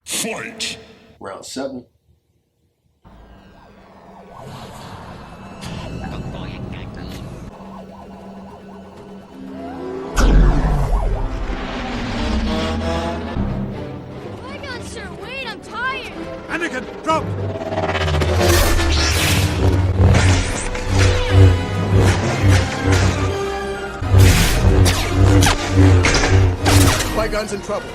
Fight! Round 7. Qui-Gon, sir, wait, I'm tired. Anakin, drop! Qui-Gon's in trouble.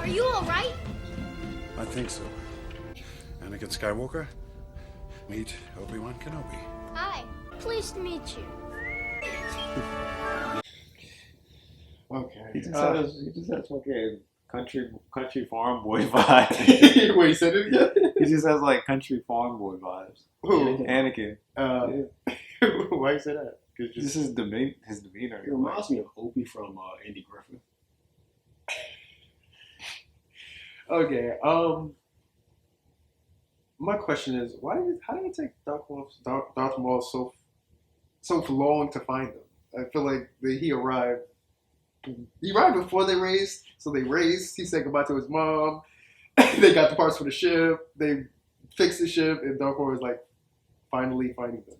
Are you all right? I think so. Anakin Skywalker, meet Obi-Wan Kenobi. Hi, pleased to meet you. Okay. He just has fucking country farm boy vibes. Wait, you said it again? He just has like country farm boy vibes. Who? Anakin. Why you say that? This is his demeanor. It reminds me of Opie from Andy Griffith. Okay. My question is, how did it take Darth Maul so long to find him? I feel like he arrived. He arrived before they raced, so they raced. He said goodbye to his mom. They got the parts for the ship. They fixed the ship, and Darth Maul was like finally finding them.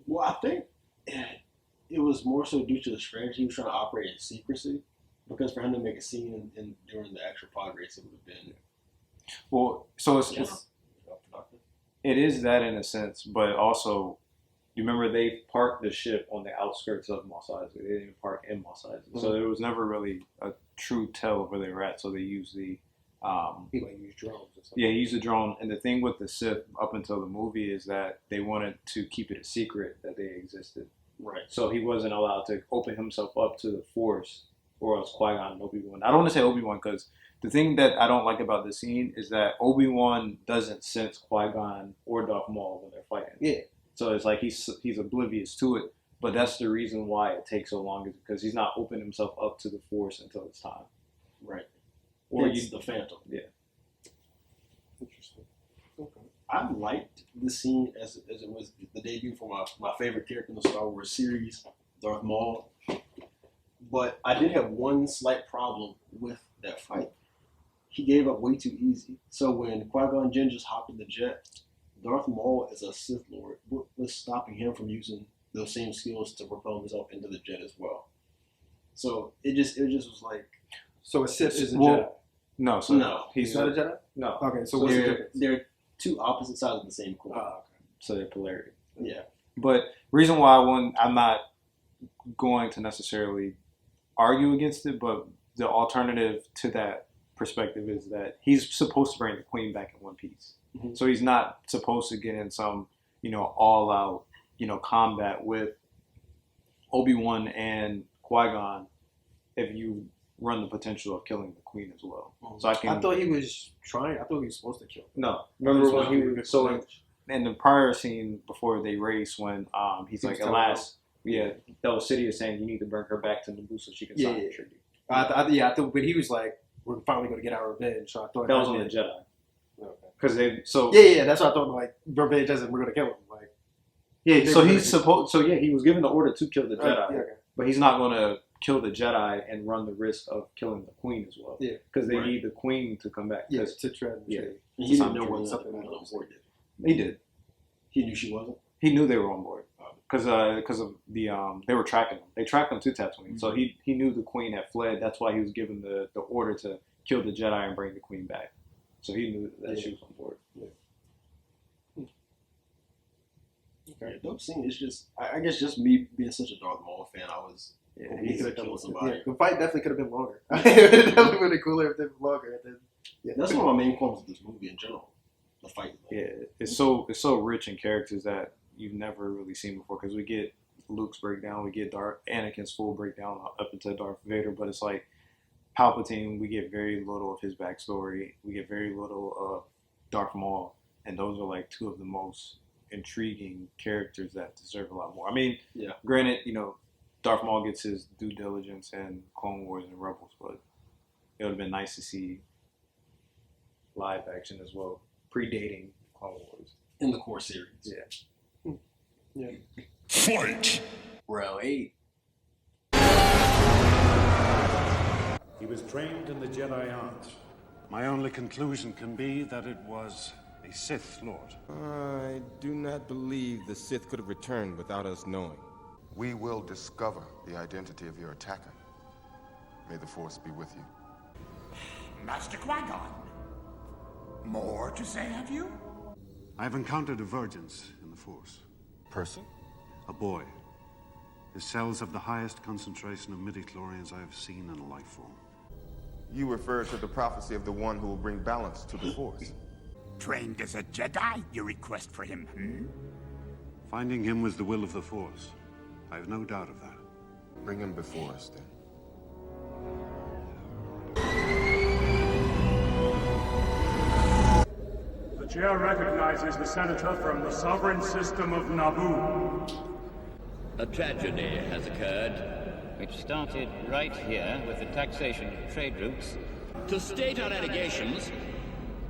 Well, I think it was more so due to the strategy. He was trying to operate in secrecy, because for him to make a scene during the actual pod race, it would have been. Well, so it is that in a sense, but also, you remember they parked the ship on the outskirts of Mos Eisley. They didn't park in Mos Eisley, so there was never really a true tell of where they were at. So they used the He like used drones or something. yeah, he used a drone. And the thing with the Sith up until the movie is that they wanted to keep it a secret that they existed. Right. So he wasn't allowed to open himself up to the Force, or else Qui-Gon and Obi-Wan. I don't want to say Obi-Wan because the thing that I don't like about this scene is that Obi-Wan doesn't sense Qui-Gon or Darth Maul when they're fighting. Yeah. So it's like he's oblivious to it. But that's the reason why it takes so long, is because he's not opened himself up to the Force until it's time. Right. Or It's the Phantom. Yeah. Interesting. Okay. I liked the scene as it was the debut for my favorite character in the Star Wars series, Darth Maul. But I did have one slight problem with that fight. He gave up way too easy. So when Qui-Gon Jinn just hopped in the jet, Darth Maul as a Sith Lord was stopping him from using those same skills to propel himself into the jet as well. So it just was like, So a Sith is a Well, Jedi. No, so No. He's not a Jedi? No. Okay, so so what's the difference? they're two opposite sides of the same coin. Oh, okay. So they're polarity. Yeah. But reason why I'm not going to necessarily argue against it, but the alternative to that perspective is that he's supposed to bring the Queen back in one piece. Mhm. So he's not supposed to get in some, all out, combat with Obi-Wan and Qui-Gon if you run the potential of killing the Queen as well. So I thought he was trying. I thought he was supposed to kill him. No, remember when he was was so in the prior scene before they race when he's He like, was at last, that was Sidious saying you need to bring her back to Naboo so she can sign the treaty. I thought, but he was like, "We're finally going to get our revenge." So I thought That was on the Jedi. Okay. Because That's what I thought. Like revenge doesn't. We're going to kill him. Like so he's supposed. So yeah, he was given the order to kill the Jedi, okay. but he's not going to kill the Jedi and run the risk of killing the Queen as well. Yeah. Because they need the Queen to come back. Yeah, to try. Yeah. And he didn't know Something whether something something like was that. on board. He did. He knew she wasn't. He knew they were on board because of the they were tracking him. They tracked him to Tatooine, so he knew the Queen had fled. That's why he was given the order to kill the Jedi and bring the Queen back. So he knew that she was on board. Yeah. Okay. Dope scene. It's just, I guess, just me being such a Darth Maul fan, I was. Yeah, he could have killed somebody. Yeah, the fight definitely could have been longer. It definitely would have been cooler if it was longer. And then, yeah. That's one of my main qualms with this movie in general. The fight. Yeah, it's so rich in characters that you've never really seen before. Because we get Luke's breakdown, we get Anakin's full breakdown up into Darth Vader, but it's like Palpatine. We get very little of his backstory. We get very little of Darth Maul, and those are like two of the most intriguing characters that deserve a lot more. I mean, granted, Darth Maul gets his due diligence in Clone Wars and Rebels, but it would have been nice to see live action as well, predating Clone Wars. In the core series. Yeah. Yeah. Fight! Round 8. He was trained in the Jedi arts. My only conclusion can be that it was a Sith Lord. I do not believe the Sith could have returned without us knowing. We will discover the identity of your attacker. May the Force be with you. Master Qui-Gon. More to say, have you? I've encountered divergence in the Force. Person? A boy. His cells have the highest concentration of midi-chlorians I have seen in a life form. You refer to the prophecy of the one who will bring balance to the Force. Trained as a Jedi, you request for him, Finding him was the will of the Force. I have no doubt of that. Bring him before us, then. The chair recognizes the senator from the sovereign system of Naboo. A tragedy has occurred, which started right here with the taxation of trade routes. To state our allegations,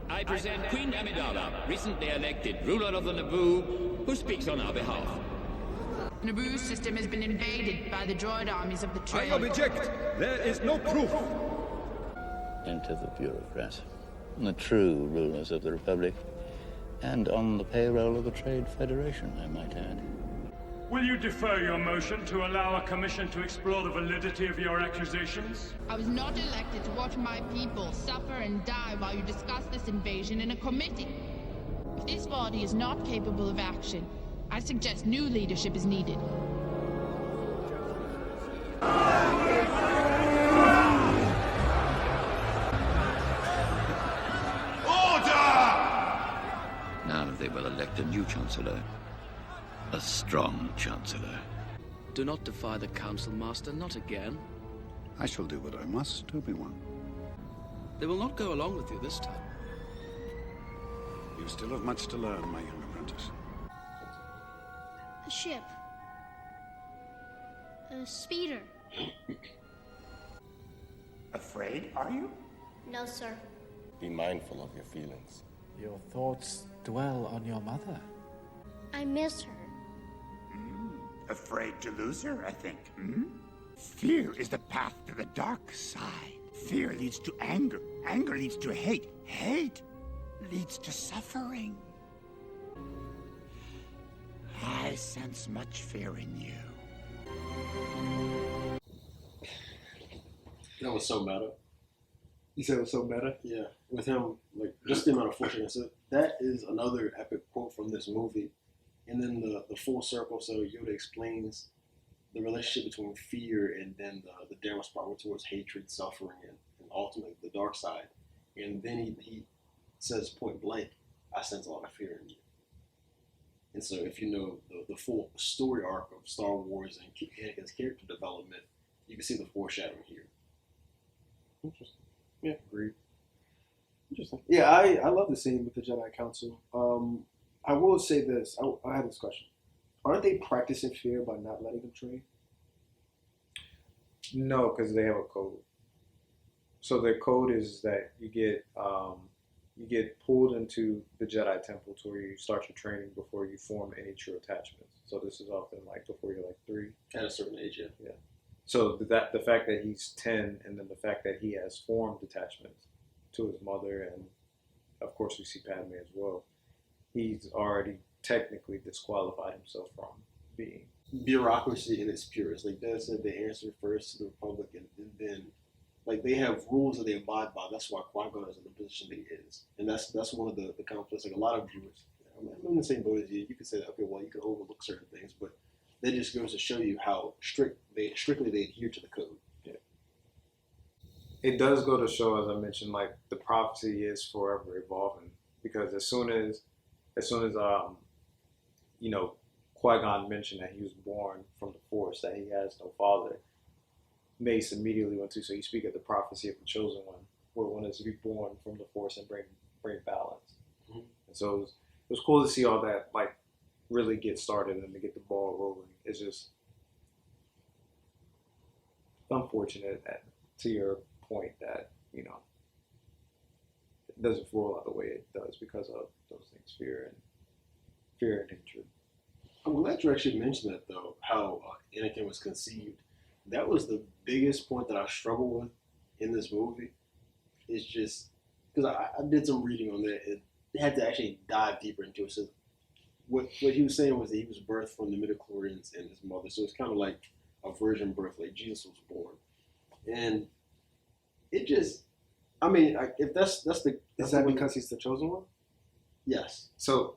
I present Queen Amidala, recently elected ruler of the Naboo, who speaks on our behalf. The Naboo system has been invaded by the droid armies of the trade. I object! There is no proof! Enter the bureaucrats, the true rulers of the Republic, and on the payroll of the Trade Federation, I might add. Will you defer your motion to allow a commission to explore the validity of your accusations? I was not elected to watch my people suffer and die while you discuss this invasion in a committee. If this body is not capable of action, I suggest new leadership is needed. Now they will elect a new Chancellor. A strong Chancellor. Do not defy the Council, Master, not again. I shall do what I must, Obi-Wan. They will not go along with you this time. You still have much to learn, my young apprentice. A ship. A speeder. Afraid, are you? No, sir. Be mindful of your feelings. Your thoughts dwell on your mother. I miss her. Afraid to lose her, I think, Fear is the path to the dark side. Fear leads to anger. Anger leads to hate. Hate leads to suffering. I sense much fear in you. That was so meta. You said it was so meta? Yeah, with him, like, just the amount of force. So that is another epic quote from this movie. And then the full circle, so Yoda explains the relationship between fear and then the downward spiral towards hatred, suffering, and ultimately the dark side. And then he says point blank, I sense a lot of fear in you. And so if you know the full story arc of Star Wars and Anakin's character development, you can see the foreshadowing here. Interesting. Yeah, Agreed. interesting. Yeah, I love the scene with the Jedi Council. I will say this. I have this question. Aren't they practicing fear by not letting them train? No, because they have a code. So their code is that you get pulled into the Jedi Temple to where you start your training before you form any true attachments. So this is often like before you're like 3. At a certain age, yeah. Yeah. So the fact that he's 10 and then the fact that he has formed attachments to his mother and of course we see Padme as well, he's already technically disqualified himself from being. Bureaucracy in its purest. Like Dad said, they answer first to the Republic and then like they have rules that they abide by. That's why Qui-Gon is in the position that he is. And that's one of the conflicts. Like a lot of viewers, I'm in the same boat as you. You could say that, okay, well, you can overlook certain things, but that just goes to show you how strictly they adhere to the code. Yeah. It does go to show, as I mentioned, like the prophecy is forever evolving because as soon as Qui-Gon mentioned that he was born from the Force, that he has no father, Mace immediately went to, so you speak of the prophecy of the chosen one, where one is to be born from the Force and bring balance. Mm-hmm. And so it was cool to see all that like really get started and to get the ball rolling. It's just unfortunate to your point that, it doesn't roll out the way it does because of those things, fear and hatred. I'm glad you actually mentioned that, though, how Anakin was conceived. That was the biggest point that I struggle with in this movie. It's just, because I did some reading on that, and they had to actually dive deeper into it. So what he was saying was that he was birthed from the midichlorians and his mother. So it's kind of like a virgin birth, like Jesus was born. And it just, I mean, if that's the... Is that because he's the chosen one? Yes. So...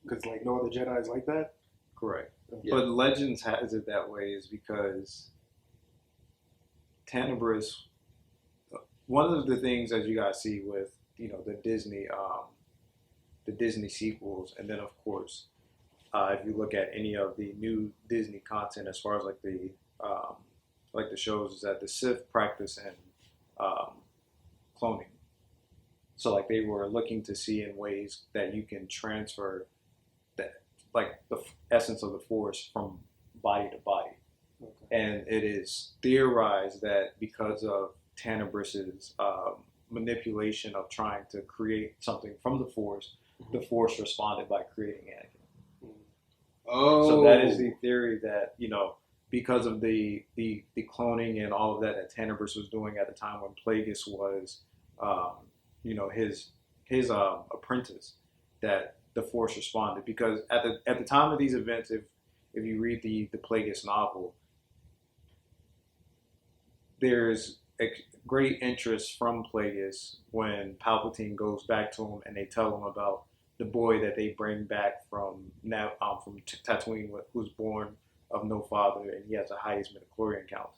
Because like no other Jedi is like that? Correct. Yeah. But Legends has it that way is because Tenebris, one of the things that you guys see with, the Disney sequels, and then of course, if you look at any of the new Disney content as far as like the shows, is that the Sith practice in cloning. So like they were looking to see in ways that you can transfer like the essence of the Force from body to body. Okay. And it is theorized that because of Tenebris's manipulation of trying to create something from the Force, the Force responded by creating Anakin. Oh. So that is the theory that, because of the cloning and all of that Tenebris was doing at the time when Plagueis was, his apprentice, that the Force responded, because at the time of these events, if you read the Plagueis novel, there's a great interest from Plagueis when Palpatine goes back to him and they tell him about the boy that they bring back from Tatooine, who's born of no father, and he has the highest midichlorian count.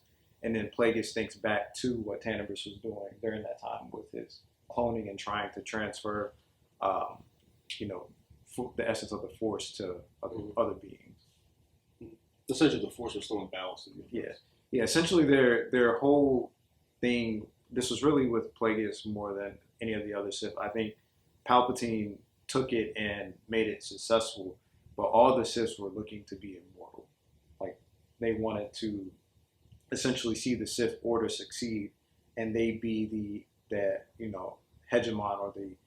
And then Plagueis thinks back to what Tenebris was doing during that time with his cloning and trying to transfer, the essence of the Force to other beings. Essentially, the Force was still in balance. Yeah. Essentially, their whole thing. This was really with Plagueis more than any of the other Sith. I think Palpatine took it and made it successful, but all the Siths were looking to be immortal. Like they wanted to essentially see the Sith Order succeed, and they be the hegemon or the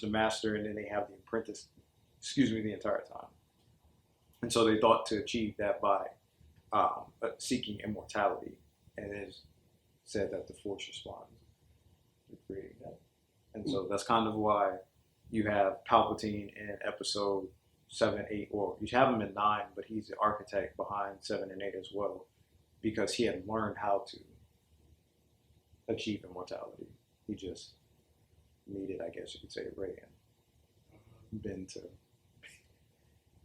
master, and then they have the apprentice, the entire time. And so they thought to achieve that by seeking immortality, and it said that the Force responds to creating that. And so that's kind of why you have Palpatine in episode 7, 8, or you have him in 9, but he's the architect behind 7 and 8 as well, because he had learned how to achieve immortality. He just needed, I guess you could say, Rey and Ben to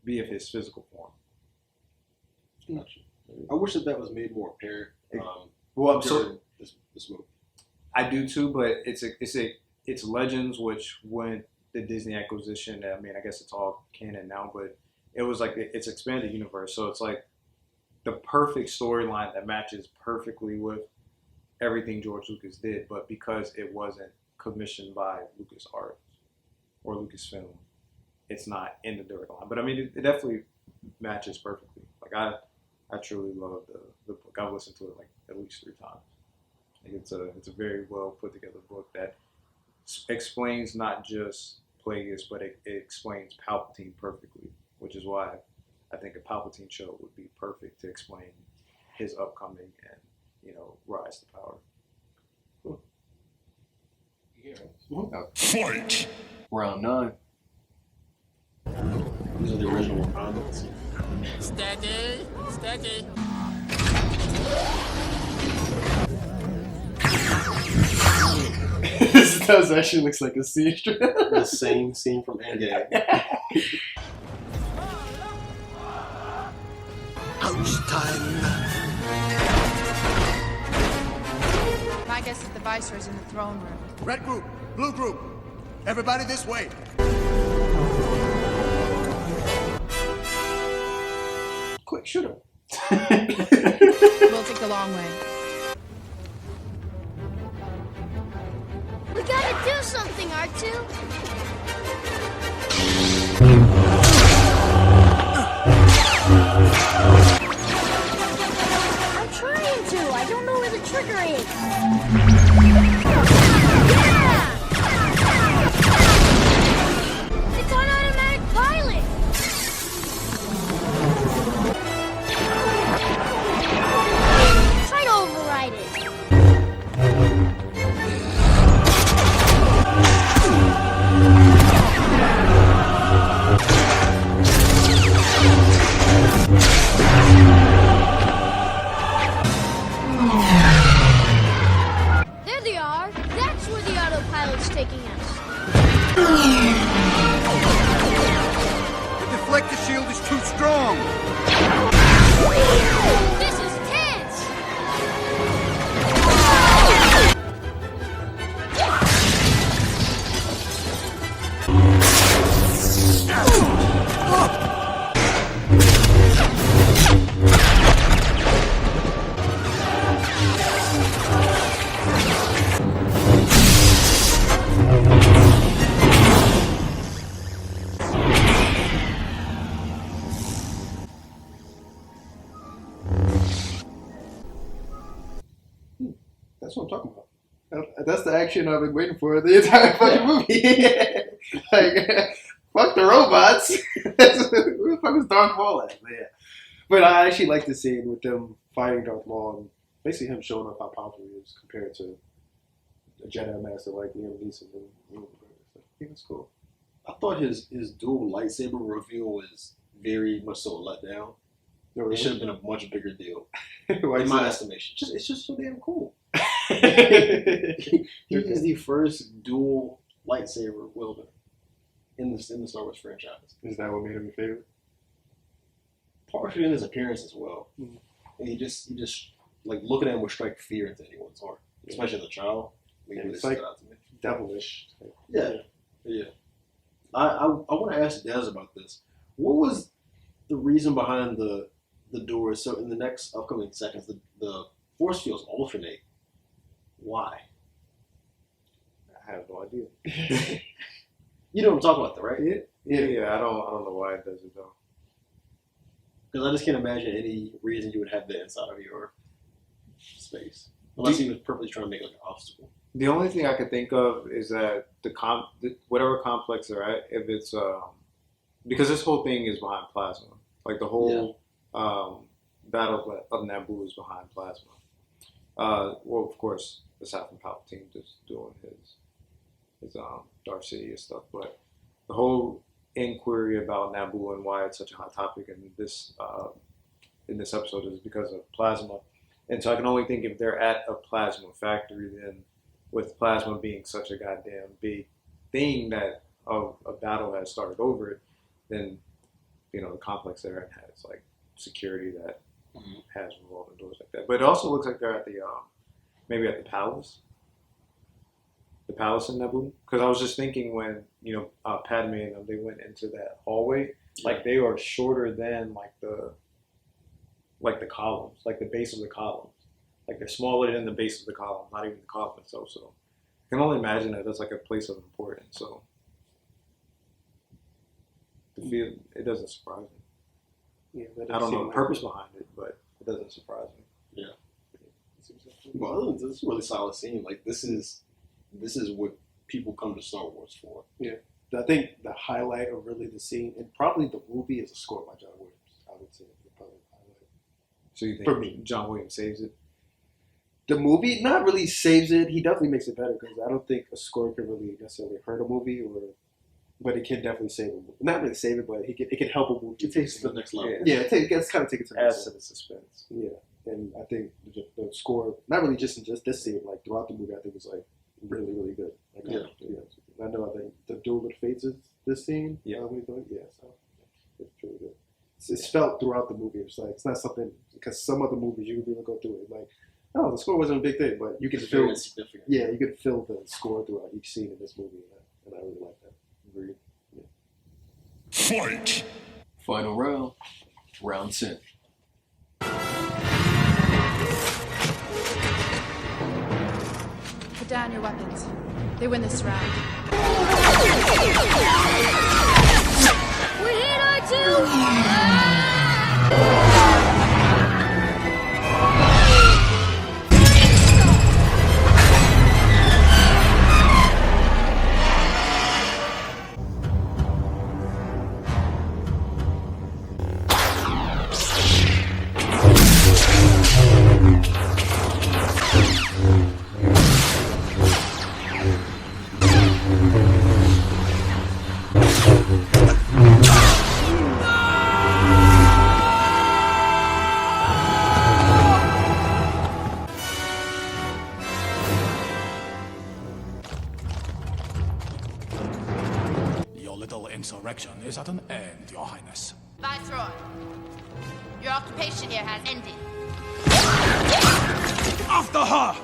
be of his physical form. Gotcha. I wish that was made more apparent. This movie. I do too, but it's Legends, which when the Disney acquisition, I mean, I guess it's all canon now, but it was like it's expanded universe, so it's like the perfect storyline that matches perfectly with everything George Lucas did, but because it wasn't commissioned by LucasArts or Lucasfilm, it's not in the direct line. But I mean, it definitely matches perfectly. Like I truly love the book. I've listened to it like at least 3 times. Like it's a very well put together book that explains not just Plagueis, but it explains Palpatine perfectly, which is why I think a Palpatine show would be perfect to explain his upcoming and rise to power. Cool. Fight! Round 9. These are the original comments. Steady. This does actually looks like a scene. The same scene from Endgame. Ouch time. My guess is the Viceroy's in the throne room. Red group, blue group, everybody this way. Quick, shoot him. We'll take the long way. We gotta do something, R2. I'm trying to. I don't know where the trigger is. Yeah! It's on automatic pilot. like the shield is too strong. This is tense! That's what I'm talking about. That's the action I've been waiting for the entire fucking movie. Like, fuck the robots. Who the fuck is Darth Maul at? Yeah. But I actually like the scene with them fighting Darth Maul and basically him showing off how powerful he is compared to a Jedi Master like Liam Neeson. I think it's cool. I thought his dual lightsaber reveal was very much so a letdown. It should have been a much bigger deal, in my estimation. It's just so damn cool. He is the first dual lightsaber wielder in the Star Wars franchise. Is that what made him your favorite? Partially in his appearance as well. Mm-hmm. And he just like looking at him would strike fear into anyone's heart, especially as a child. It's like devilish. Yeah. I want to ask Des about this. What was the reason behind the doors? So in the next upcoming seconds, the force fields alternate. Why? I have no idea. You know what I'm talking about, though, right? Yeah. I don't know why it does it though. Because I just can't imagine any reason you would have that inside of your space, unless he was purposely trying to make like an obstacle. The only thing I could think of is that whatever complex they're at, if it's because this whole thing is behind plasma, like the whole battle of Naboo is behind plasma. Well, of course, aside from Palpatine just doing his Darth Sidious stuff, but the whole inquiry about Naboo and why it's such a hot topic in this episode is because of plasma. And so I can only think if they're at a plasma factory, then with plasma being such a goddamn big thing that a battle has started over it, then the complex they're at has like security that has revolving doors like that. But it also looks like they're at the maybe at the palace in Naboo. Because I was just thinking when Padme and them, they went into that hallway, like they are shorter than like the columns, like the base of the columns. Like they're smaller than the base of the column, not even the column itself. So I can only imagine that that's like a place of importance. So it doesn't surprise me. Yeah, I don't know the purpose behind it, but it doesn't surprise me. Yeah. Well, this is a really solid scene. Like this is what people come to Star Wars for. Yeah. I think the highlight of really the scene and probably the movie is a score by John Williams. I would say probably the highlight. So you think John Williams saves it? The movie not really saves it. He definitely makes it better because I don't think a score can really necessarily hurt a movie, but it can definitely save a movie. Not really save it, but it can help a movie. It takes it to the next level. Yeah, it gets kind of take it to the next level. Adds to the suspense. Yeah, and I think the score, not really just in this scene, like throughout the movie, I think it's like really, really good. Like, I know. I think the duel with fates is this scene. Yeah, so it's pretty good. It's felt throughout the movie. It's like it's not something because some other movies you would even go through it like, oh, the score wasn't a big thing, but you can feel it. Yeah, you can feel the score throughout each scene in this movie, and I really like that. Agreed. Yeah. Fight! Final round, round 10. Put down your weapons. They win this round. We're hit, R2! Viceroy, your occupation here has ended. After her!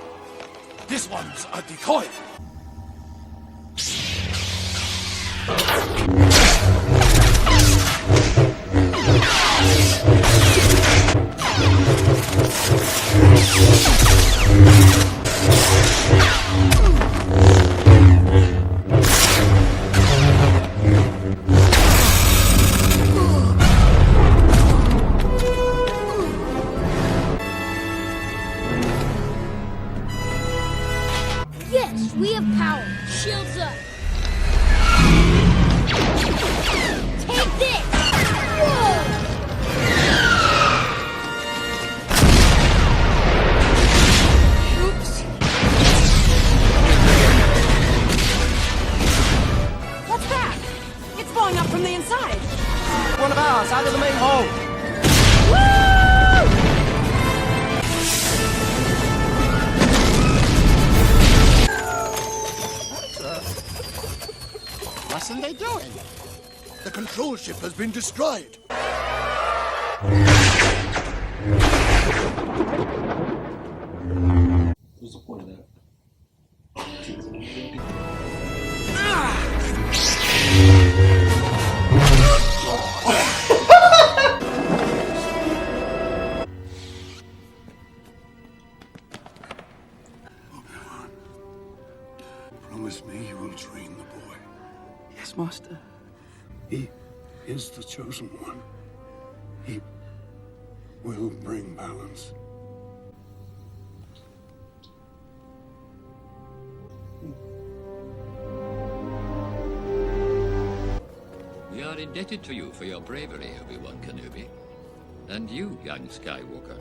This one's a decoy. Yes, we have power. Shields up. Take this! Whoa! Oops. What's that? It's blowing up from the inside. One of ours, out of the main hole. What are they doing? The control ship has been destroyed. What's the point of that? Promise me you will train the boy. Yes, Master. He is the chosen one. He will bring balance. We are indebted to you for your bravery, Obi-Wan Kenobi. And you, young Skywalker.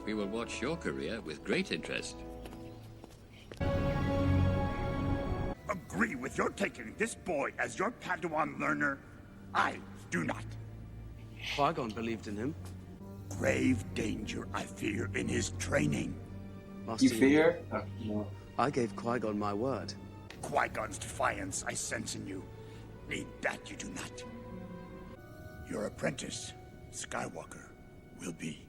We will watch your career with great interest. Agree with your taking this boy as your Padawan learner? I do not. Qui-Gon believed in him. Grave danger I fear in his training. Master, You fear? No. I gave Qui-Gon my word. Qui-Gon's defiance I sense in you. Need that you do not. Your apprentice, Skywalker, will be.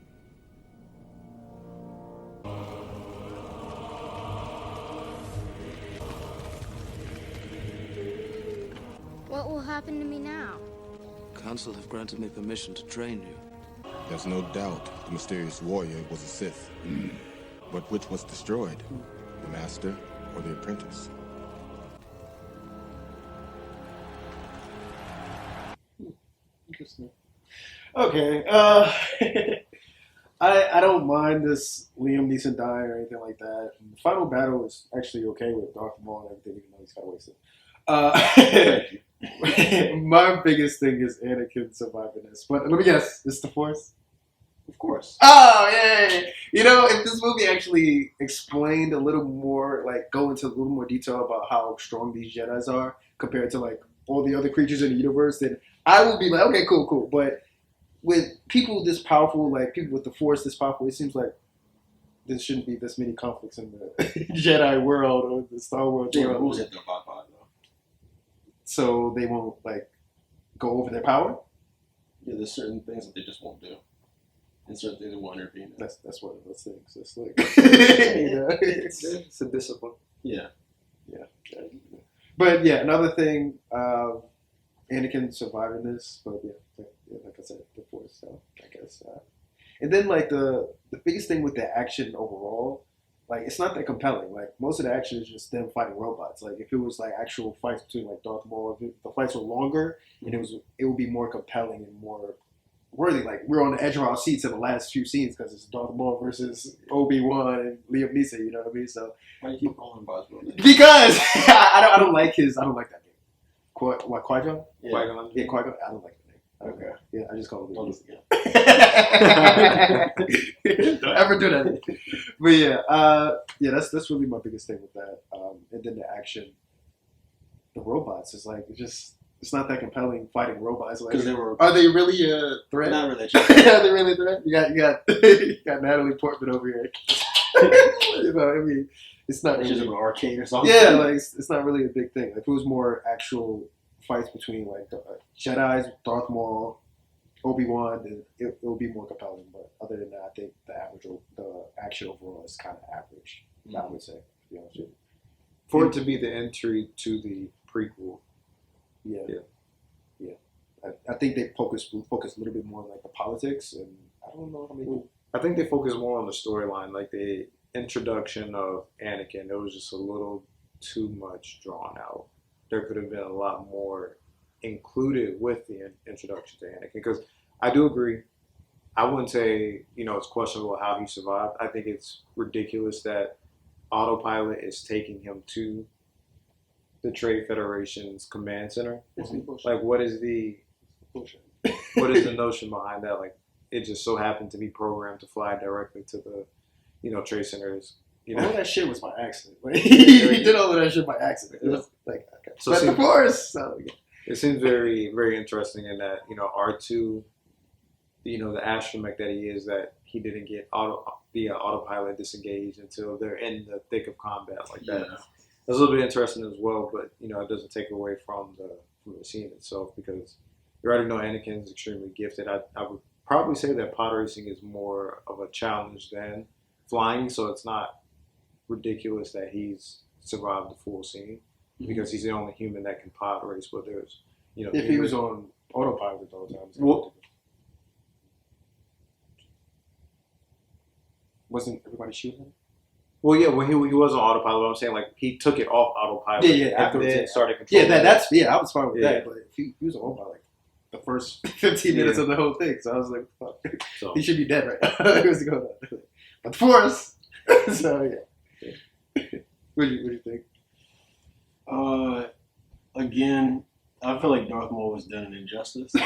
What will happen to me now? Council have granted me permission to train you. There's no doubt the mysterious warrior was a Sith. But which was destroyed? The master or the apprentice? Interesting. Okay, I don't mind this Liam Neeson dying or anything like that. The final battle is actually okay with Darth Maul and everything, even though he's kind of wasted. My biggest thing is Anakin surviving this. But let me guess, it's the Force? Of course. Oh, yay! You know, if this movie actually explained a little more, like, go into a little more detail about how strong these Jedis are compared to, like, all the other creatures in the universe, then I would be like, okay, cool. But with people this powerful, like, people with the Force this powerful, it seems like there shouldn't be this many conflicts in the Jedi world or the Star Wars They world. rules at their though. So they won't, like, go over their power? Yeah, there's certain things that they just won't do. And certain things they won't intervene in. That's one of those things. It's like, you know, It's a discipline. Yeah. But yeah, another thing, Anakin surviving this, but yeah, like I said, the Force. So I guess, and then like the biggest thing with the action overall, like it's not that compelling. Like most of the action is just them fighting robots. Like if it was like actual fights between like Darth Maul, if the fights were longer, and it would be more compelling and more worthy. Like we're on the edge of our seats in the last few scenes because it's Darth Maul versus Obi-Wan and Liam Neeson. You know what I mean? So why do you keep calling him Boswell? because I don't like his. I don't like that name. Qui-Gon? Yeah. Qui-Gon. Yeah, Qui-Gon. I don't like the name. Okay. Yeah, I just call him Liam Neeson. Yeah. Don't ever do that. But yeah, that's really my biggest thing with that. And then the action, the robots is like it's not that compelling fighting robots. Like, are they really a threat? Not really. Are they really a threat? You got Natalie Portman over here. You know, I mean, it's not It's really just an arcade or something. Yeah, like it's not really a big thing. If it was more actual fights between like Jedi's, Darth Maul, Obi-Wan, it will be more compelling. But other than that, I think the action overall is kind of average. I would say, to be honest with you. For it to be the entry to the prequel. Yeah. I think they focus a little bit more on like the politics, and I don't know how many. I think they focus more on the storyline, like the introduction of Anakin. It was just a little too much drawn out. There could have been a lot more included with the introduction to Anakin, because I do agree. I wouldn't say it's questionable how he survived. I think it's ridiculous that autopilot is taking him to the Trade Federation's command center. Like, what is the notion behind that? Like, it just so happened to be programmed to fly directly to the Trade Centers. All that shit was by accident. Like, he did all of that shit by accident. It was like, okay. So but the Force. So, yeah. It seems very, very interesting in that R2, the astromech that he is, that he didn't get the autopilot disengaged until they're in the thick of combat like that. That's a little bit interesting as well, but it doesn't take away from the scene itself, because you already know Anakin is extremely gifted. I would probably say that pod racing is more of a challenge than flying, so it's not ridiculous that he's survived the full scene, because he's the only human that can pod race. But there's if he was on autopilot all the time. Wasn't everybody shooting him? Well, yeah, when he was on autopilot, but I'm saying, like, he took it off autopilot. And then started controlling. I was fine with that. But if he was on autopilot, the first 15 minutes of the whole thing, so I was like, fuck, he should be dead right now. What's going on? But the Force. So yeah. What do you think? Again, I feel like Darth Maul was done an injustice. A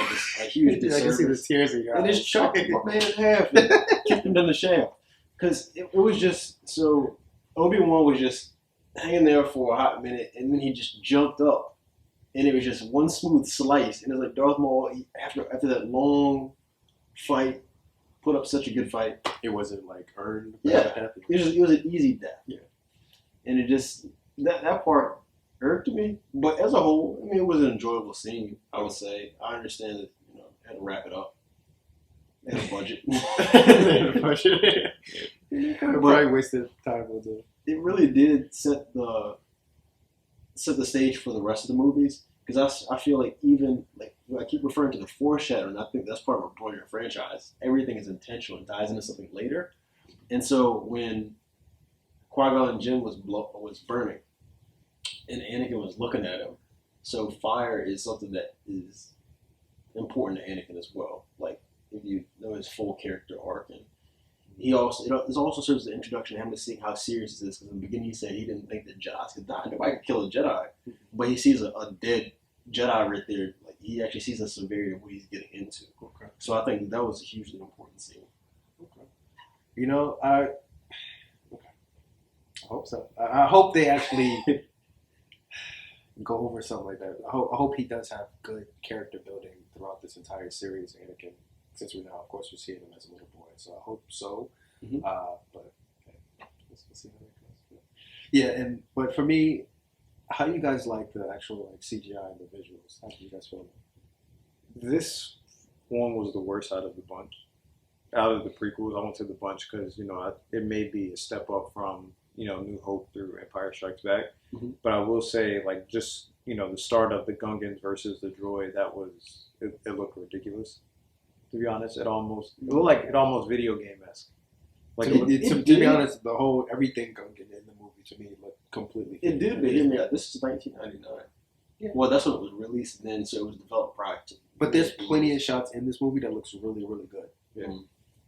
huge disservice. I can see the tears in your eyes. And just chopped my man in half and kicked him down the shaft. Because it was just so. Obi-Wan was just hanging there for a hot minute, and then he just jumped up, and it was just one smooth slice. And it was like Darth Maul, after that long fight, put up such a good fight. It wasn't like earned. Yeah, it was an easy death. Yeah, and it just that part irked me. But as a whole, I mean, it was an enjoyable scene. I would say. I understand that had to wrap it up. They had a budget. Probably wasted time with it. It really did set the stage for the rest of the movies, because I feel like even like I keep referring to the foreshadowing. I think that's part of a brilliant franchise. Everything is intentional and ties into something later. And so when Qui-Gon and Jinn was burning, and Anakin was looking at him, so fire is something that is important to Anakin as well. Like, if you know his full character arc, and it also serves as an introduction to him to seeing how serious this is. Because in the beginning he said he didn't think that Jedi could die. Nobody could kill a Jedi, but he sees a dead Jedi right there. Like, he actually sees the severity of what he's getting into. Okay. So I think that was a hugely important scene. Okay. I hope so. I hope they actually go over something like that. I hope he does have good character building throughout this entire series, Anakin. Since we're seeing him as a little boy, so I hope so. But let's see how that goes. Yeah, but for me, how do you guys like the actual CGI and the visuals? How do you guys feel? This one was the worst out of the bunch. Out of the prequels, I went to the bunch because it may be a step up from New Hope through Empire Strikes Back. But I will say, like, just the start of the Gungans versus the droid, it looked ridiculous. To be honest, it looked almost video game-esque. Like, to be honest, the whole everything Gungan in the movie to me looked completely. It did, but this is 1999. Yeah. Well, that's when it was released, and then so it was developed prior to. But there's plenty of shots in this movie that looks really, really good. Yeah.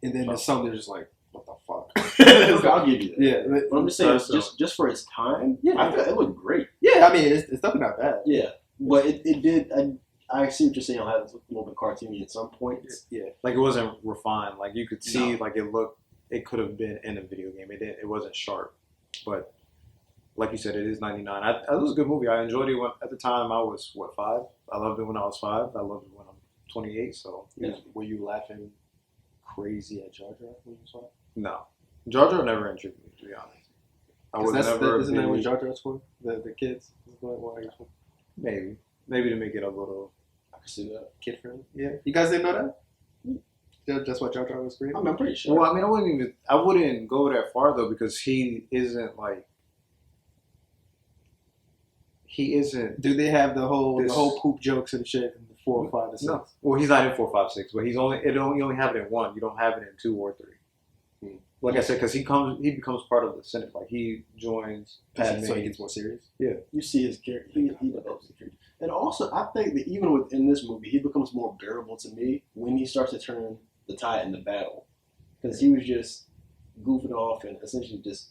And then there's some that are just like, what the fuck? I'll give you that. Yeah, but I'm just saying, just for its time, I thought it looked great. Yeah, I mean, it's definitely not bad. Yeah, but it did. I see what you're saying. It was a little bit cartoony at some points. Yeah, like, it wasn't refined. Like, you could see, like, it could have been in a video game. It wasn't sharp, but like you said, it is 99. It was a good movie. I enjoyed it at the time. I was 5. I loved it when I was 5. I loved it when I'm 28. So were you laughing crazy at Jar Jar when you saw it? No, Jar Jar never intrigued me, to be honest. I was never. Isn't that what Jar Jar's for? The kids? Maybe to make it a little. I can see that. Kid friendly. Yeah. You guys didn't know that? That's what Jar Jar was created? I'm pretty sure. Well, I mean, I wouldn't go that far though, because he isn't. Do they have the whole poop jokes and shit in 4, 5, and 6? No. Well, he's not in 4, 5, 6, but you only have it in 1. You don't have it in 2 or 3. Like I said, because he becomes part of the Senate. Like he joins. So he gets more serious. Yeah, you see his character. He develops the character, and also I think that even within this movie, he becomes more bearable to me when he starts to turn the tide in the battle, because he was just goofing off and essentially just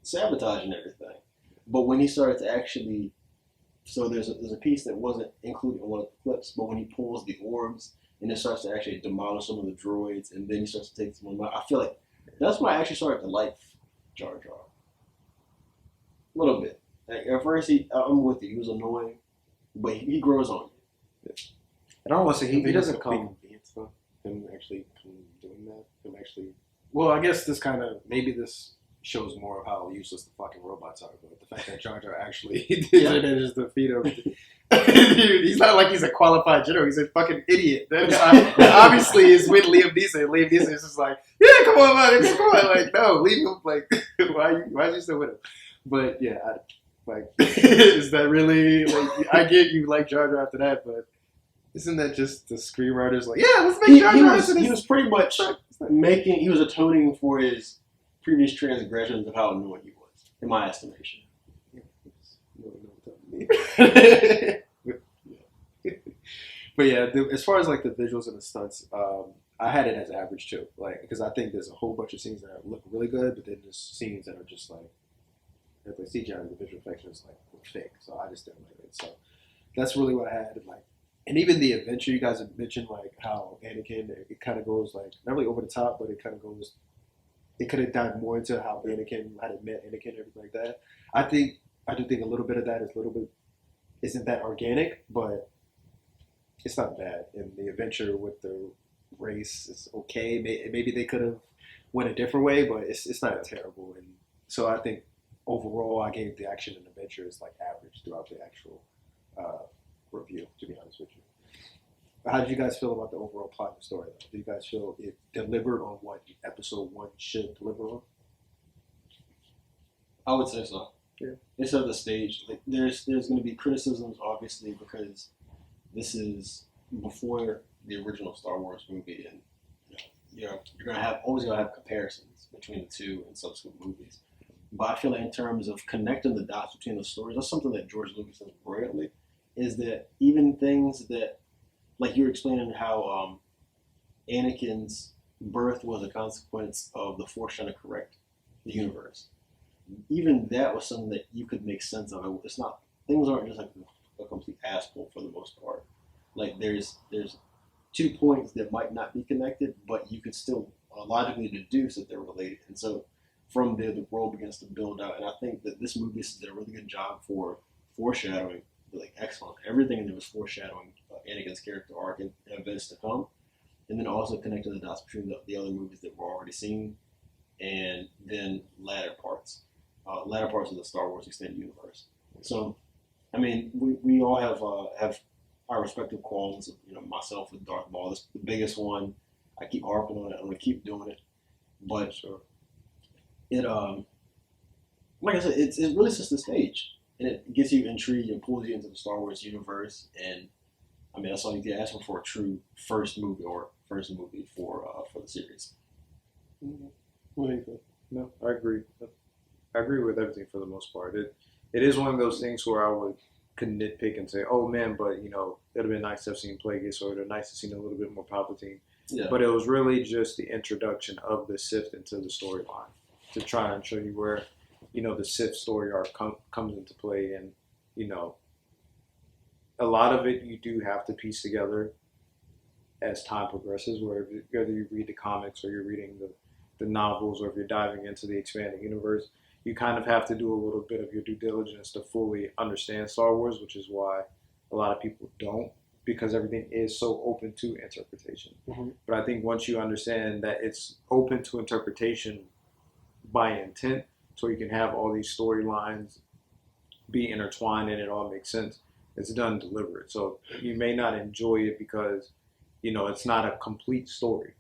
sabotaging everything. But when he started to actually, so there's a piece that wasn't included in one of the clips, but when he pulls the orbs and it starts to actually demolish some of the droids, and then he starts to take some of them out, I feel like that's when I actually started to like Jar Jar. A little bit. Like at first, I'm with you. He was annoying, but he grows on you. And I don't want to say he doesn't come. Him actually doing that. Him actually. Well, I guess maybe this shows more of how useless the fucking robots are. But the fact that Jar Jar actually did it and just defeat him. Dude, he's not like he's a qualified general. He's a fucking idiot. That obviously is with Liam Neeson. Liam Neeson is just like, yeah, come on, man, come on. Like, no, leave him. Like, why are you still with him? But yeah, is that really like? I get you like Jar Jar after that, but isn't that just the screenwriters like, yeah, let's make Jar Jar? He was pretty much he was atoning for his previous transgressions of how annoying he was, in my estimation. But yeah, as far as like the visuals and the stunts, I had it as average too. Like, because I think there's a whole bunch of scenes that look really good, but then there's scenes that are just like the CGI and the visual effects is like fake. So I just didn't like it. So that's really what I had. Like, and even the adventure you guys have mentioned, like how Anakin, it kind of goes like not really over the top, but it kind of goes. It could have dived more into how Anakin had met Anakin and everything like that. I do think a little bit of that is a little bit isn't that organic, but it's not bad. And the adventure with the race is okay. Maybe they could have went a different way, but it's not terrible. And so I think overall, I gave the action and adventure is like average throughout the actual review. To be honest with you, how did you guys feel about the overall plot and story? Though? Do you guys feel it delivered on what episode 1 should deliver on? I would say so. Yeah. It's at the stage. Like there's going to be criticisms, obviously, because this is before the original Star Wars movie, and you're always gonna have comparisons between the two in subsequent movies. But I feel like in terms of connecting the dots between the stories, that's something that George Lucas does brilliantly. Is that even things that, like you were explaining how Anakin's birth was a consequence of the Force trying to correct the universe. Even that was something that you could make sense of. It's not, things aren't just like a complete asshole for the most part. Like there's 2 points that might not be connected, but you could still logically deduce that they're related. And so from there, the world begins to build out. And I think that this movie did a really good job for foreshadowing, like excellent. Everything in there was foreshadowing Anakin's character arc and events to come. And then also connecting the dots between the other movies that we're already seeing, and then latter parts of the Star Wars extended universe. So, I mean, we all have our respective qualms. Myself with Darth Maul, this the biggest one. I keep harping on it. I'm gonna keep doing it, but it like I said, it really sets the stage, and it gets you intrigued and pulls you into the Star Wars universe. And I mean, that's all you can ask for a true first movie for the series. What do you think? No, I agree. I agree with everything for the most part. It is one of those things where I could nitpick and say, "Oh man," but it'd have been nice to have seen Plagueis, or it'd have been nice to see a little bit more Palpatine. Yeah. But it was really just the introduction of the Sith into the storyline to try and show you where, the Sith story arc comes into play, and a lot of it you do have to piece together as time progresses. Whether you read the comics or you're reading the novels, or if you're diving into the expanding universe, you kind of have to do a little bit of your due diligence to fully understand Star Wars, which is why a lot of people don't, because everything is so open to interpretation. Mm-hmm. But I think once you understand that it's open to interpretation by intent, so you can have all these storylines be intertwined and it all makes sense, it's done deliberate. So you may not enjoy it because, it's not a complete story.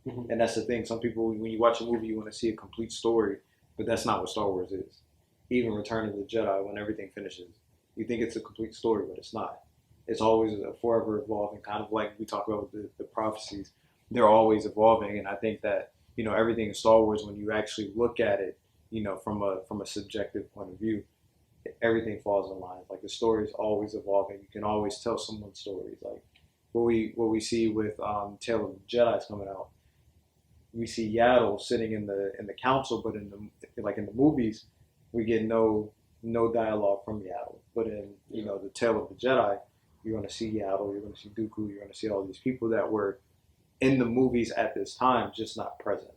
And that's the thing. Some people, when you watch a movie, you want to see a complete story, but that's not what Star Wars is. Even Return of the Jedi, when everything finishes, you think it's a complete story, but it's not. It's always a forever evolving, kind of like we talk about with the prophecies. They're always evolving, and I think that everything in Star Wars, when you actually look at it, from a subjective point of view, everything falls in line. Like the story is always evolving. You can always tell someone's stories. Like what we see with Tale of the Jedi's coming out. We see Yaddle sitting in the council, but in the movies, we get no dialogue from Yaddle. But in the Tale of the Jedi, you're going to see Yaddle, you're going to see Dooku, you're going to see all these people that were in the movies at this time, just not present.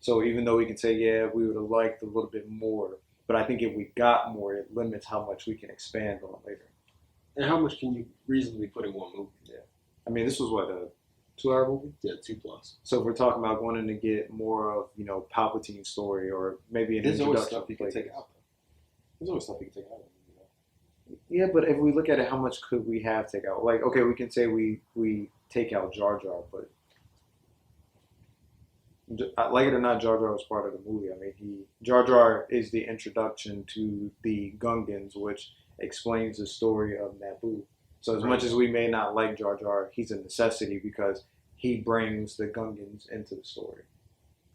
So even though we can say, yeah, we would have liked a little bit more, but I think if we got more, it limits how much we can expand on later. And how much can you reasonably put in one movie? Yeah. I mean, this was what, a 2-hour movie? Yeah, 2+. So if we're talking about wanting to get more of, Palpatine's story, or maybe an introduction. There's always stuff you can take out. There's always stuff you can take out. Yeah, but if we look at it, how much could we have take out? Like, okay, we can say we take out Jar Jar, but like it or not, Jar Jar was part of the movie. I mean, Jar Jar is the introduction to the Gungans, which explains the story of Naboo. So as much as we may not like Jar Jar, he's a necessity because he brings the Gungans into the story.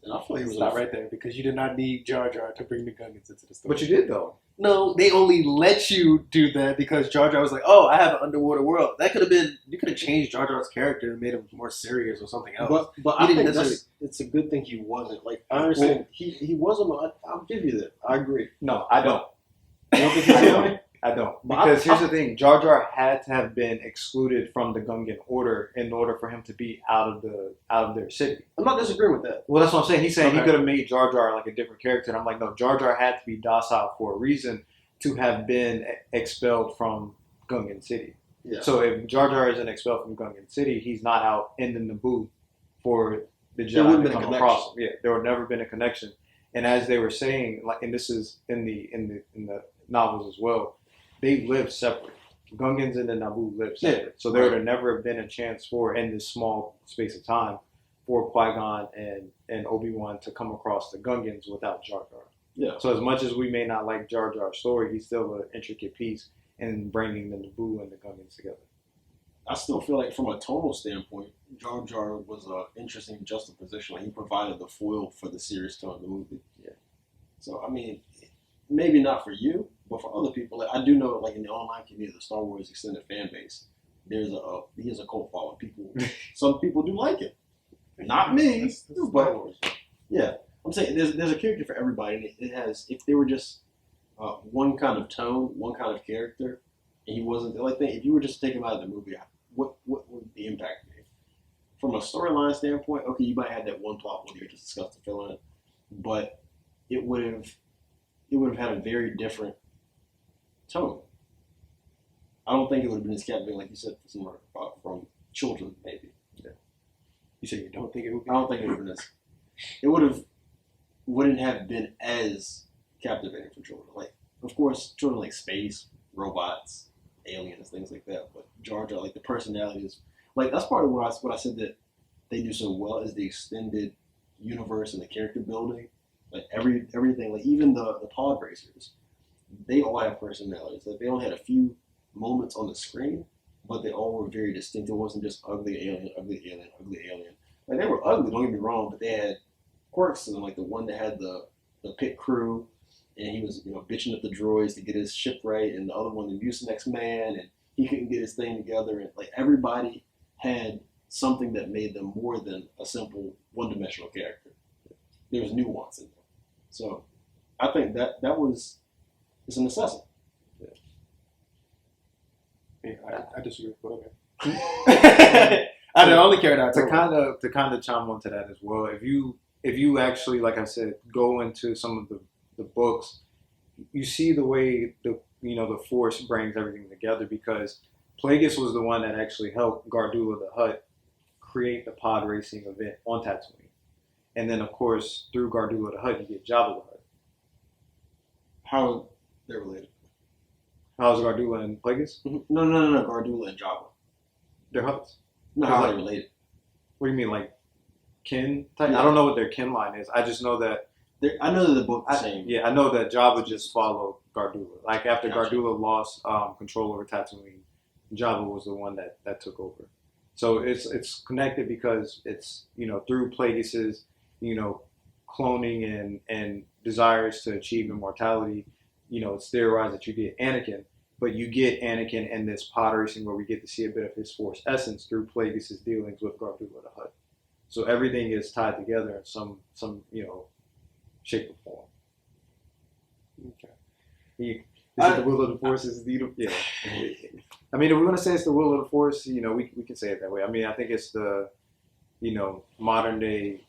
And I feel he was not right there because you did not need Jar Jar to bring the Gungans into the story. But you did though. No, they only let you do that because Jar Jar was like, "Oh, I have an underwater world." That could have been, you could have changed Jar Jar's character and made him more serious or something else. But I think it's a good thing he wasn't. Like, I understand he wasn't. I'll give you that. I agree. No, I don't. You don't think he's doing? I don't. Because here's the thing: Jar Jar had to have been excluded from the Gungan order in order for him to be out of their city. I'm not disagreeing with that. Well, that's what I'm saying. He's saying he could have made Jar Jar like a different character, and I'm like, no, Jar Jar had to be docile for a reason to have been expelled from Gungan City. Yeah. So if Jar Jar isn't expelled from Gungan City, he's not out in the Naboo for the Jedi to come across him. Yeah, there would never been a connection. And as they were saying, like, and this is in the novels as well, they live separate. Gungans and the Naboo live separate. Yeah. So there would have never been a chance for, in this small space of time, for Qui-Gon and Obi-Wan to come across the Gungans without Jar Jar. Yeah. So as much as we may not like Jar Jar's story, he's still an intricate piece in bringing the Naboo and the Gungans together. I still feel like from a tonal standpoint, Jar Jar was an interesting juxtaposition. Like, he provided the foil for the serious tone of the movie. Yeah. So, I mean, maybe not for you, but for other people, like, I do know, like, in the online community, the Star Wars extended fan base, he has a cult following. Some people do like it. Not me, but yeah. I'm saying there's a character for everybody, and it has, if they were just one kind of tone, one kind of character, and he wasn't, like, if you were just to take him out of the movie, what would the impact be? From a storyline standpoint, okay, you might have that one plot where you just discussed the fill in, but it would have had a very different tone. I don't think it would have been as captivating, like you said, from children, maybe. Yeah. You said you don't think it would be? I don't think it would have been as, it wouldn't have been as captivating for children. Like, of course, children like space, robots, aliens, things like that. But Jar Jar, like, the personality is, like, that's part of what I said that they do so well is the extended universe and the character building. Like, everything, like, even the pod racers, they all have personalities. Like, they only had a few moments on the screen, but they all were very distinct. It wasn't just ugly alien, ugly alien, ugly alien. Like, they were ugly, don't get me wrong, but they had quirks to them, like the one that had the pit crew, and he was, bitching at the droids to get his ship right, and the other one, the Mucinex man, and he couldn't get his thing together, and, like, everybody had something that made them more than a simple one-dimensional character. There was nuance in them. So I think it's a necessity. Yeah, I disagree, but okay. I only care that to kind of chime onto that as well. If you actually, like I said, go into some of the books, you see the way the Force brings everything together, because Plagueis was the one that actually helped Gardulla the Hutt create the pod racing event on Tatooine, and then of course through Gardulla the Hutt you get Jabba the Hutt. How they're related? How's Gardulla and Plagueis? No, Gardulla and Jabba. They're Hutts. No, how are they related? What do you mean, like? kin type. I don't know what their kin line is. I just know that I know that they're both the same. Yeah, I know that Jabba just followed Gardulla. Like after Gotcha. Gardulla lost control over Tatooine, Jabba was the one that took over. So it's connected because it's through Plagueis's cloning and desires to achieve immortality. It's theorized that you get Anakin, but you get Anakin in this pod racing where we get to see a bit of his Force essence through Plagueis's dealings with Gardulla the Hutt. So everything is tied together in some shape or form. Okay. Is it the will of the Force? Is the yeah. I mean, if we're gonna say it's the will of the Force, we can say it that way. I mean, I think it's the modern day.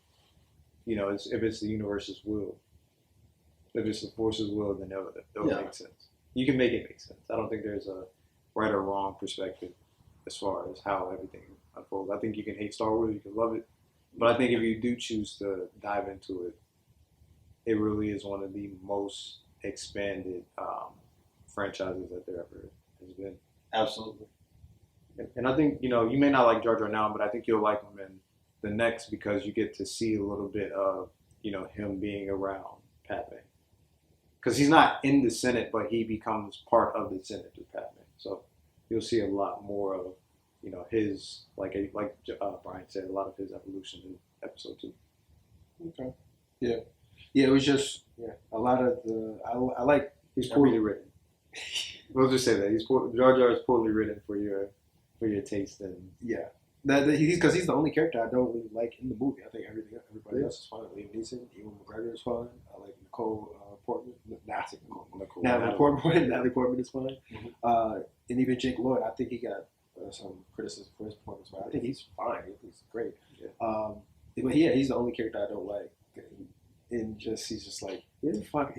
If it's the universe's will, if it's the Force's will, then it'll make sense. You can make it make sense. I don't think there's a right or wrong perspective as far as how everything unfolds. I think you can hate Star Wars, you can love it, but I think if you do choose to dive into it, it really is one of the most expanded franchises that there ever has been. Absolutely. And I think, you may not like Jar Jar now, but I think you'll like him in the next because you get to see a little bit of, him being around Padme. Because he's not in the Senate, but he becomes part of the Senate through Padme. So you'll see a lot more of, his, like Brian said, a lot of his evolution in episode 2. Okay. Yeah. Yeah, it was just a lot of the. I like. He's poorly written. We'll just say that Jar Jar is poorly written for your taste and because he's the only character I don't really like in the movie. I think everybody else is fine. Liam Neeson, Ewan McGregor is fine. I like Nicole Portman. Natalie Portman is fine. Mm-hmm. And even Jake Lloyd, I think he got some criticism for his performance, but I think he's fine. He's great. Yeah. But he's the only character I don't like. And he's just like, he's not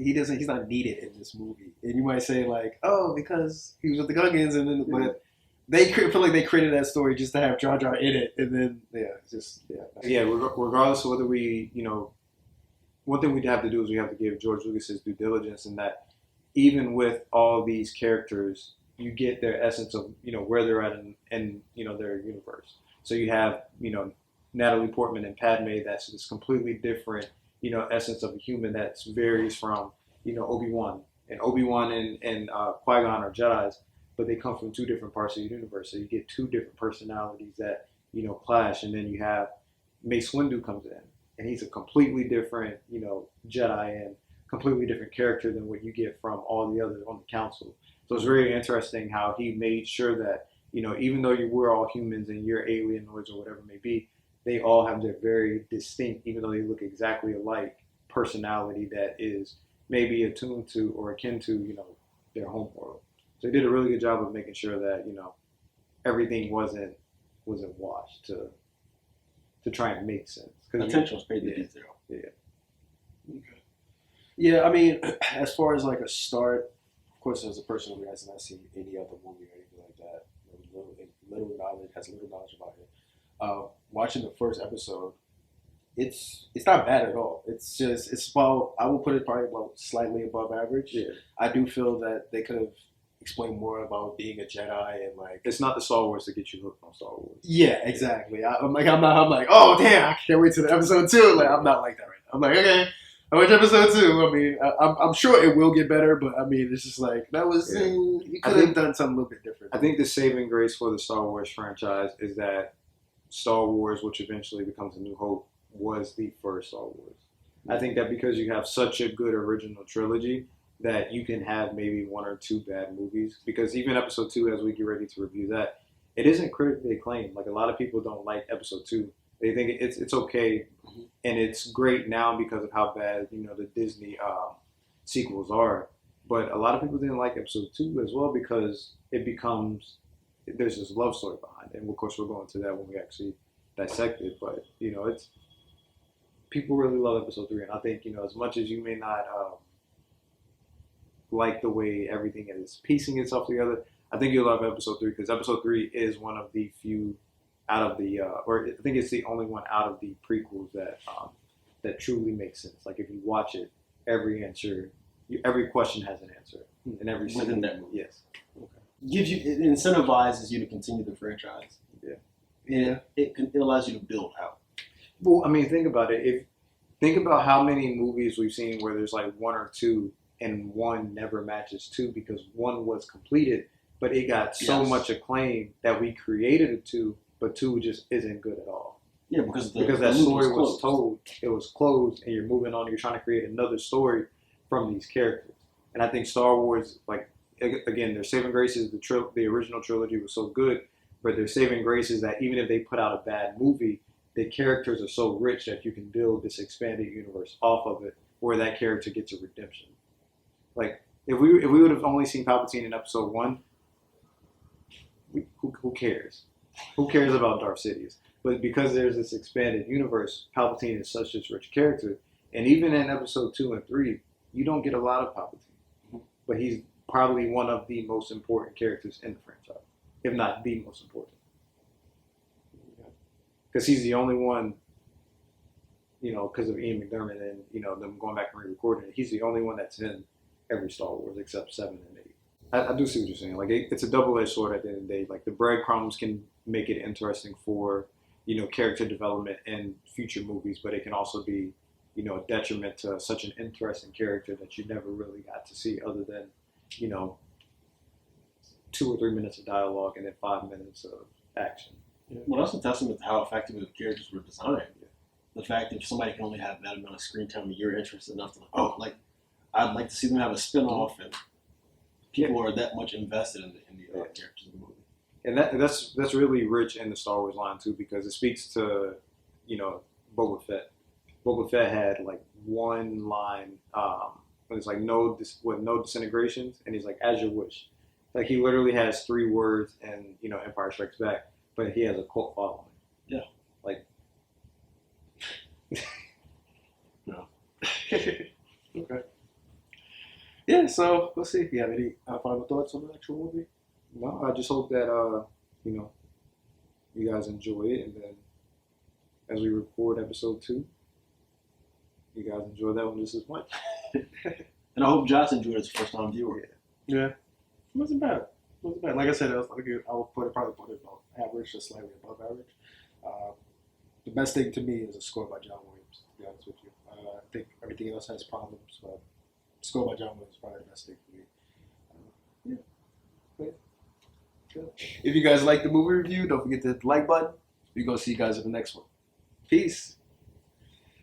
needed in this movie. And you might say like, oh, because he was with the Gungans, and then but they feel like they created that story just to have Jar Jar in it, and then regardless of whether we, one thing we'd have to do is we have to give George Lucas his due diligence in that even with all these characters, you get their essence of where they're at in their universe. So you have Natalie Portman and Padme. That's this completely different. Essence of a human that varies from, Obi-Wan. And Obi-Wan and Qui-Gon are Jedis, but they come from two different parts of the universe. So you get two different personalities that, clash. And then you have Mace Windu comes in, and he's a completely different, Jedi and completely different character than what you get from all the others on the council. So it's very interesting how he made sure that, even though we're all humans and you're alienoids or whatever it may be, they all have their very distinct, even though they look exactly alike, personality that is maybe attuned to or akin to, their home world. So they did a really good job of making sure that, everything wasn't washed to try and make sense. Attention was paid to detail. Yeah. Okay. Yeah, I mean, as far as like a start, of course, as a person who has not seen any other movie or anything like that, little knowledge about it. Watching the first episode, it's not bad at all. It's about, I will put it probably about slightly above average. Yeah. I do feel that they could have explained more about being a Jedi and like. It's not the Star Wars to get you hooked on Star Wars. Yeah, exactly. I'm like, oh damn, I can't wait to the episode 2. Like, I'm not like that right now. I'm like, okay, I watch episode 2. I mean, I'm sure it will get better, but I mean, it's just like that was you could have done something a little bit different. I think the saving grace for the Star Wars franchise is that Star Wars, which eventually becomes A New Hope, was the first Star Wars. I think that because you have such a good original trilogy that you can have maybe one or two bad movies. Because even episode 2, as we get ready to review that, it isn't critically acclaimed. Like a lot of people don't like episode 2. They think it's okay, and it's great now because of how bad the Disney sequels are. But a lot of people didn't like episode 2 as well because there's this love story behind it. And of course we'll go into that when we actually dissect it. But it's people really love episode 3, and I think as much as you may not like the way everything is piecing itself together, I think you'll love episode 3 because episode 3 is one of the few out of the or I think it's the only one out of the prequels that truly makes sense. Like if you watch it, every question has an answer in every within that movie. Yes. Okay. It incentivizes you to continue the franchise. Yeah. It allows you to build out. Well, I mean, think about it. Think about how many movies we've seen where there's like one or two, and one never matches two because one was completed, but it got so much acclaim that we created a two, but two just isn't good at all. Yeah, because that story was told, it was closed, and you're moving on. You're trying to create another story from these characters, and I think Star Wars, like again, their saving grace is the original trilogy was so good, but their saving grace is that even if they put out a bad movie, the characters are so rich that you can build this expanded universe off of it, where that character gets a redemption. Like if we would have only seen Palpatine in Episode 1, who cares? Who cares about Darth Sidious? But because there's this expanded universe, Palpatine is such a rich character, and even in Episode 2 and 3, you don't get a lot of Palpatine, but he's probably one of the most important characters in the franchise, if not the most important. Because he's the only one, because of Ian McDermott and, them going back and re-recording it, he's the only one that's in every Star Wars except 7 and 8. I do see what you're saying. Like, it's a double-edged sword at the end of the day. Like, the breadcrumbs can make it interesting for, character development in future movies, but it can also be, a detriment to such an interesting character that you never really got to see other than, 2 or 3 minutes of dialogue and then 5 minutes of action. Yeah. Well, that's a testament to how effective the characters were designed. Yeah. The fact that if somebody can only have that amount of screen time, you're interested enough to, I'd like to see them have a spin-off, and people are that much invested in the characters in the movie. And that's really rich in the Star Wars line too, because it speaks to, Boba Fett. Boba Fett had like one line when it's like no disintegrations, and he's like, as your wish. Like he literally has 3 words in Empire Strikes Back, but he has a cult following. Yeah. Like. No. Okay. Yeah, so let's see if you have any final thoughts on the actual movie. No, I just hope that you guys enjoy it, and then as we record Episode 2, you guys enjoy that one just as much. And I hope Josh enjoyed it as a first-time viewer. Yeah. It wasn't bad. Like I said, I would probably put it about average, just slightly above average. The best thing to me is a score by John Williams, to be honest with you. I think everything else has problems, but score by John Williams is probably the best thing for me. Good. If you guys like the movie review, don't forget to hit the like button. We're going to see you guys in the next one. Peace.